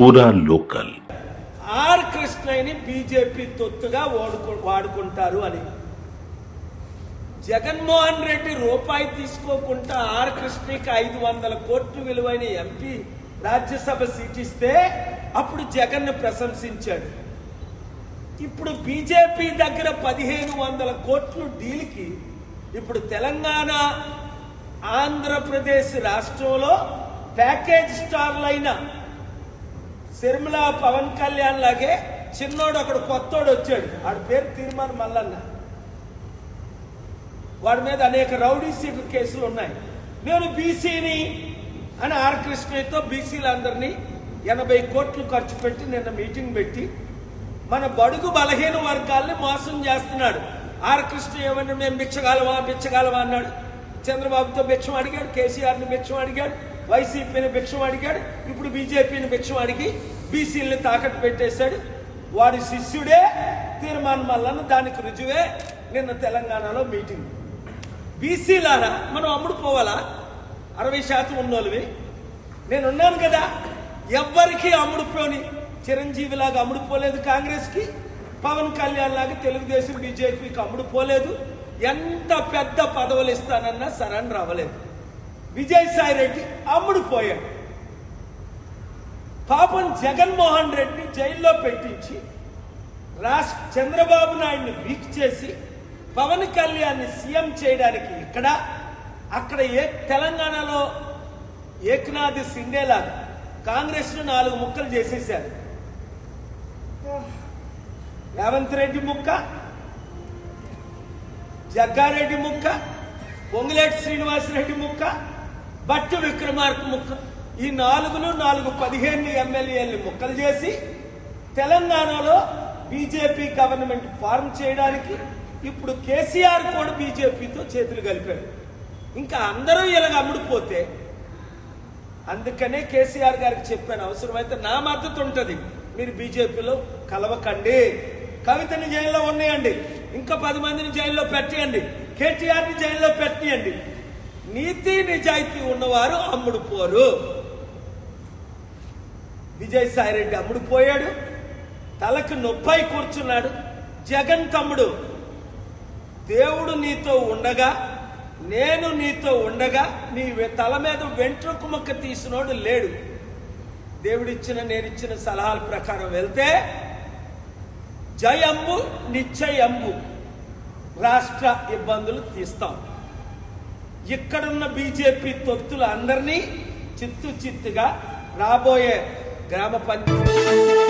పూరా local. Are కృష్ణయ్యని BJP తొత్తుగా వాడుకుంటారు అని. జగన్మోహన్ రెడ్డి రూపాయి తీసుకోకుండా ఆర్ కృష్ణకి 500 కోట్లు విలువైన ఎంపీ రాజ్యసభ సీట్ ఇస్తే అప్పుడు జగన్ ప్రశంసించాడు. ఇప్పుడు బీజేపీ దగ్గర 1500 కోట్లు డీల్కి ఇప్పుడు తెలంగాణ ఆంధ్రప్రదేశ్ రాష్ట్రంలో ప్యాకేజ్ స్టార్లైన శర్మిల పవన్ కళ్యాణ్ లాగే చిన్నోడు అక్కడ కొత్తోడు వచ్చాడు. వాడి పేరు తీర్మాన్ మల్లన్న. వాడి మీద అనేక రౌడీ సీటు కేసులు ఉన్నాయి. నేను బీసీని అని ఆర్ కృష్ణయ్యతో బీసీలందరినీ 80 కోట్లు ఖర్చు పెట్టి నిన్న మీటింగ్ పెట్టి మన బడుగు బలహీన వర్గాల్ని మోసం చేస్తున్నాడు. ఆర్ కృష్ణ ఏమన్నా మేము బిచ్చగాలవా అన్నాడు. చంద్రబాబుతో భిక్షం అడిగాడు, కేసీఆర్ని భిక్షం అడిగాడు, వైసీపీని భిక్షం అడిగాడు, ఇప్పుడు బీజేపీని భిక్షం అడిగి బీసీలని తాకట్టు పెట్టేశాడు. వాడి శిష్యుడే తీర్మాన్ మల్లన్న. దానికి రుజువే నిన్న తెలంగాణలో మీటింగ్. బీసీలారా మనం అమ్ముడు పోవాలా? 60% ఉన్నోళ్ళవి. నేనున్నాను కదా, ఎవ్వరికి అమ్ముడుపోని చిరంజీవిలాగా అమ్ముడుపోలేదు కాంగ్రెస్కి, పవన్ కళ్యాణ్ లాగా తెలుగుదేశం బీజేపీకి అమ్ముడుపోలేదు. ఎంత పెద్ద పదవులు ఇస్తానన్నా సరెండర్ అవ్వలేదు. విజయసాయి రెడ్డి అమ్ముడుపోయాడు. పాపం జగన్మోహన్ రెడ్డి జైల్లో పెట్టించి చంద్రబాబు నాయుడిని వీక్ చేసి పవన్ కళ్యాణ్ సీఎం చేయడానికి అక్కడ తెలంగాణలో ఏక్నాథ్ సిండేలా కాంగ్రెస్ ను 4 ముక్కలు చేసేశారు. రేవంత్ రెడ్డి ముక్క, జగ్గారెడ్డి ముక్క, పొంగులేటి శ్రీనివాసరెడ్డి ముక్క, బట్టు విక్రమార్క ముక్క. ఈ 4 15 ఎమ్మెల్యేలు ముక్కలు చేసి తెలంగాణలో బీజేపీ గవర్నమెంట్ ఫార్మ్ చేయడానికి ఇప్పుడు కేసీఆర్ కూడా బీజేపీతో చేతులు కలిపాడు. ఇంకా అందరూ ఇలాగ అమ్ముడుపోతే అందుకనే కేసీఆర్ గారికి చెప్పాను, అవసరమైతే నా మద్దతు ఉంటుంది, మీరు బీజేపీలో కలవకండి. కవితని జైల్లో ఉన్నాయండి, ఇంకా 10 మందిని జైల్లో పెట్టేయండి, కేటీఆర్ని జైల్లో పెట్టేయండి. నీతి నిజాయితీ ఉన్నవారు అమ్ముడుపోరు. విజయసాయి రెడ్డి అమ్ముడుపోయాడు, తలకు నొప్పై కూర్చున్నాడు. జగన్ తమ్ముడు, దేవుడు నీతో ఉండగా, నేను నీతో ఉండగా నీ తల మీద వెంట్రుక ముక్క తీసినోడు లేడు. దేవుడిచ్చిన నేనిచ్చిన సలహాల ప్రకారం వెళ్తే జయంబు నిశ్చయంబు రాష్ట్ర ఇబ్బందులు తీస్తాం. ఇక్కడున్న బీజేపీ తొత్తులు అందరినీ చిత్తుగా రాబోయే గ్రామ పంచాయతీ